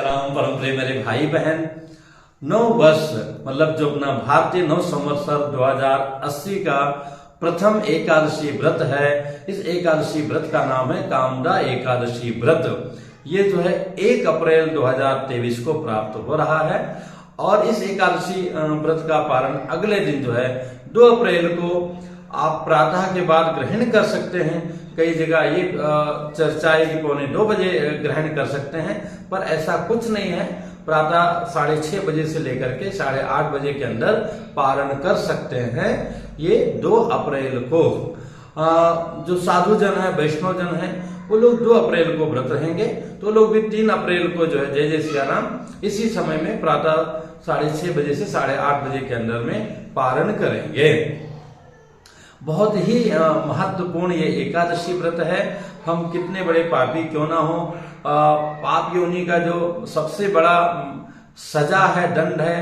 राम परम प्रिय मेरे भाई बहन, नव वर्ष मतलब जो अपना भारतीय नव संवत्सर 2080 का प्रथम एकादशी व्रत है। इस एकादशी व्रत का नाम है कामदा एकादशी व्रत। ये जो है 1 अप्रैल 2023 को प्राप्त हो रहा है और इस एकादशी व्रत का पारण अगले दिन जो है 2 अप्रैल को आप प्रातः के बाद ग्रहण कर सकते हैं। कई जगह ये चर्चा है कि 1:45 बजे ग्रहण कर सकते हैं, पर ऐसा कुछ नहीं है। प्रातः 6:30 बजे से लेकर के 8:30 बजे के अंदर पारण कर सकते हैं। ये 2 अप्रैल को जो साधु जन है, वैष्णव जन है, वो लोग 2 अप्रैल को व्रत रहेंगे, तो लोग भी 3 अप्रैल को जो है जय जय सिया राम इसी समय में प्रातः 6:30 बजे से 8:30 बजे के अंदर में पारण करेंगे। बहुत ही महत्वपूर्ण ये एकादशी व्रत है। हम कितने बड़े पापी क्यों ना हो, पाप योनि का जो सबसे बड़ा सजा है, दंड है,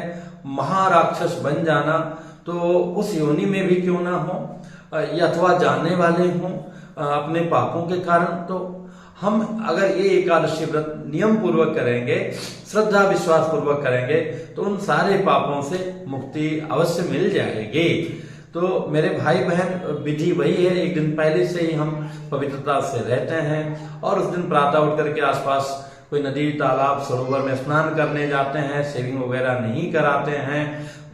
महाराक्षस बन जाना, तो उस योनि में भी क्यों ना हो अथवा जाने वाले हों अपने पापों के कारण, तो हम अगर ये एकादशी व्रत नियम पूर्वक करेंगे, श्रद्धा विश्वास पूर्वक करेंगे, तो उन सारे पापों से मुक्ति अवश्य मिल जाएगी। तो मेरे भाई बहन, विधि वही है, एक दिन पहले से ही हम पवित्रता से रहते हैं और उस दिन प्रातः उठ करके आसपास कोई नदी, तालाब, सरोवर में स्नान करने जाते हैं, शेविंग वगैरह नहीं कराते हैं,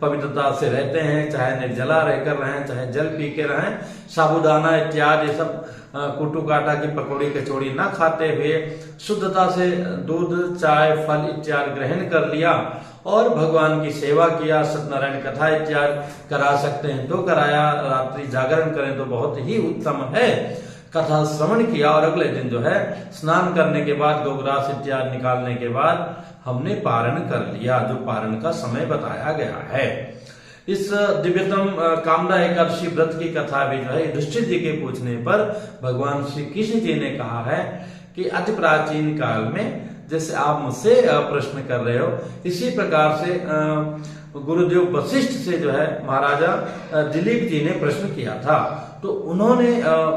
पवित्रता से रहते हैं, चाहे निर्जला रहकर रहें, चाहे जल पी के रहें, साबूदाना इत्यादि सब कुटू काटा की पकौड़ी कचौड़ी ना खाते हुए शुद्धता से दूध, चाय, फल इत्यादि ग्रहण कर लिया और भगवान की सेवा किया, सत्यनारायण कथा इत्यादि करा सकते हैं तो कराया, रात्रि जागरण करें तो बहुत ही उत्तम है। कथा श्रवण किया और अगले दिन जो है स्नान करने के बाद गोग्रास इत्यादि निकालने के बाद हमने पारण कर लिया, जो पारण का समय बताया गया है। इस दिव्यतम कामदा एकादशी व्रत की कथा भी जो है युधिष्ठिर जी के पूछने पर भगवान श्री कृष्ण जी ने कहा है कि अति प्राचीन काल में, जैसे आप मुझसे प्रश्न कर रहे हो, इसी प्रकार से गुरुदेव वशिष्ठ से जो है महाराजा दिलीप जी ने प्रश्न किया था, तो उन्होंने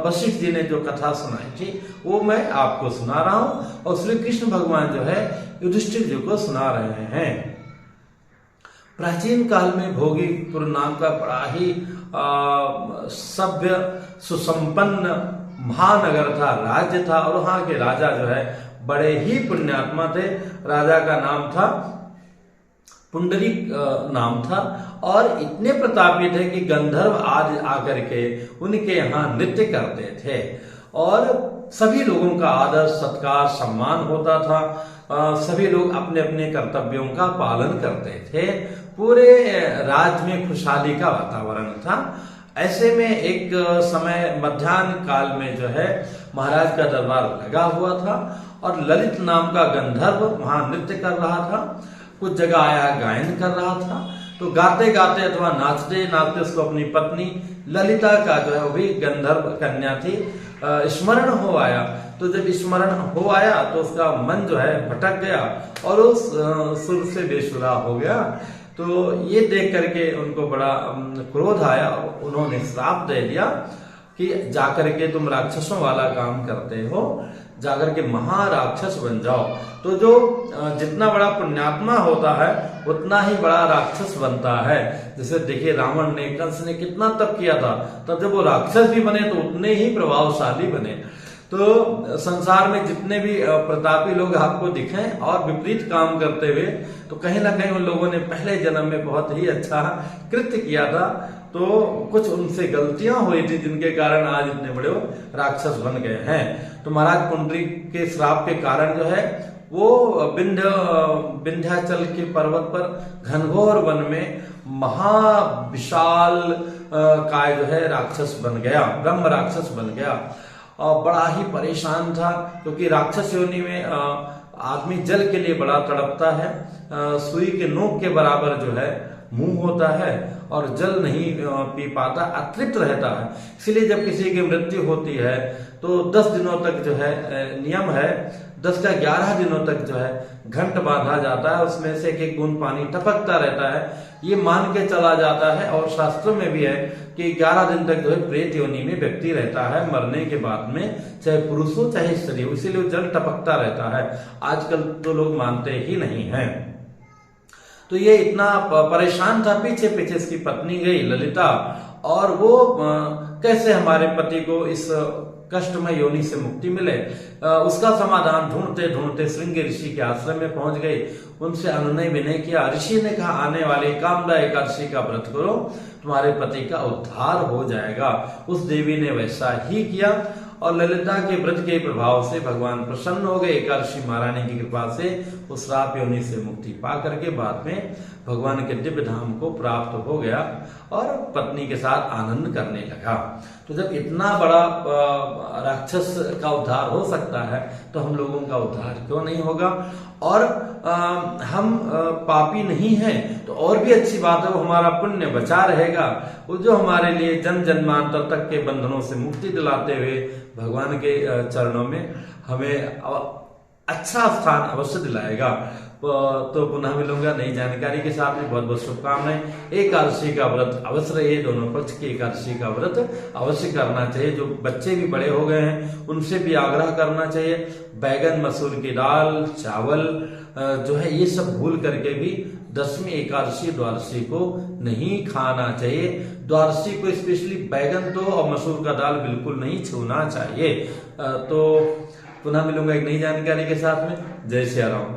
वशिष्ठ जी ने जो कथा सुनाई थी वो मैं आपको सुना रहा हूं और श्री कृष्ण भगवान जो है युधिष्ठिर जी को सुना रहे हैं। प्राचीन काल में भोगीपुर नाम का बड़ा ही सभ्य सुसंपन्न महानगर था, राज्य था, और वहां के राजा जो है बड़े ही पुण्यात्मा थे। राजा का नाम था पुंडरीक नाम था और इतने प्रतापी थे कि गंधर्व आज आकर के उनके यहाँ नृत्य करते थे और सभी लोगों का आदर सत्कार सम्मान होता था। सभी लोग अपने अपने कर्तव्यों का पालन करते थे। पूरे राज्य में खुशहाली का वातावरण था। ऐसे में एक समय मध्याह्न काल में जो है महाराज का दरबार लगा हुआ था और ललित नाम का गंधर्व वहां नृत्य कर रहा था। कुछ जगह आया गायन कर रहा था, तो गाते गाते अथवा नाचते नाचते उसको अपनी पत्नी ललिता का जो है वो भी गंधर्व कन्या थी स्मरण हो आया। तो जब स्मरण हो आया तो उसका मन जो है भटक गया और उस सुर से बेसुरा हो गया। तो ये देख करके उनको बड़ा क्रोध आया और उन्होंने श्राप दे दिया कि जाकर के तुम राक्षसों वाला काम करते हो, जाकर के महाराक्षस बन जाओ। तो जो जितना बड़ा पुण्यात्मा होता है उतना ही बड़ा राक्षस बनता है। जैसे देखिए रावण ने, कंस ने कितना तप किया था, तब जब वो राक्षस भी बने तो उतने ही प्रभावशाली बने। तो संसार में जितने भी प्रतापी लोग आपको दिखें और विपरीत काम करते हुए, तो कहीं ना कहीं उन लोगों ने पहले जन्म में बहुत ही अच्छा कृत्य किया था, तो कुछ उनसे गलतियां हुई थी जिनके कारण आज इतने बड़े राक्षस बन गए हैं। तो महाराज पुंडरीक के श्राप के कारण जो है वो विंध्याचल के पर्वत पर घनघोर वन में महाविशाल काय जो है राक्षस बन गया, ब्रह्म राक्षस बन गया और बड़ा ही परेशान था, क्योंकि राक्षस योनि में आदमी जल के लिए बड़ा तड़पता है। सुई के नोक के बराबर जो है मुंह होता है और जल नहीं पी पाता, अतृप्त रहता है। इसलिए जब किसी की मृत्यु होती है तो 10 दिनों तक जो है नियम है, 10 का 11 दिनों तक जो है घंट बांधा जाता है, उसमें से एक बूंद पानी टपकता रहता है, ये मान के चला जाता है। और शास्त्रों में भी है कि 11 दिन तक जो है प्रेत योनि में व्यक्ति रहता है मरने के बाद में, चाहे पुरुष हो चाहे स्त्री हो, इसीलिए वो जल टपकता रहता है। आजकल तो लोग मानते ही नहीं हैं। तो ये इतना परेशान था, पीछे पीछे इसकी पत्नी गई ललिता, और वो कैसे हमारे पति को इस कष्टमय योनि से मुक्ति मिले, उसका समाधान ढूंढते ढूंढते श्रृंगी ऋषि के आश्रम में पहुंच गई। उनसे अनुनय विनय किया। ऋषि ने कहा आने वाले कामदा एकादशी का व्रत करो, तुम्हारे पति का उद्धार हो जाएगा। उस देवी ने वैसा ही किया और ललिता के व्रत के प्रभाव से भगवान प्रसन्न हो गए। एकादशी महारानी की कृपा से उस श्राप योनि से मुक्ति पा करके बाद में भगवान के दिव्य धाम को प्राप्त हो गया और पत्नी के साथ आनंद करने लगा। तो जब इतना बड़ा राक्षस का उद्धार हो सकता है तो हम लोगों का उद्धार क्यों नहीं होगा। और हम पापी नहीं हैं तो और भी अच्छी बात है, वो हमारा पुण्य बचा रहेगा, वो जो हमारे लिए जन्म जन्मांतर तक के बंधनों से मुक्ति दिलाते हुए भगवान के चरणों में हमें अच्छा स्थान अवश्य दिलाएगा। तो पुनः मिलूंगा नई जानकारी के साथ में। बहुत बहुत शुभकामनाएं। एकादशी का व्रत अवश्य रहिए, दोनों पक्ष की एकादशी का व्रत अवश्य करना चाहिए। जो बच्चे भी बड़े हो गए हैं उनसे भी आग्रह करना चाहिए। बैगन, मसूर की दाल, चावल जो है ये सब भूल करके भी दशमी एकादशी द्वादशी को नहीं खाना चाहिए। द्वादशी को स्पेशली बैगन तो और मसूर का दाल बिल्कुल नहीं छूना चाहिए। तो पुनः मिलूंगा एक नई जानकारी के साथ में। जय श्री राम।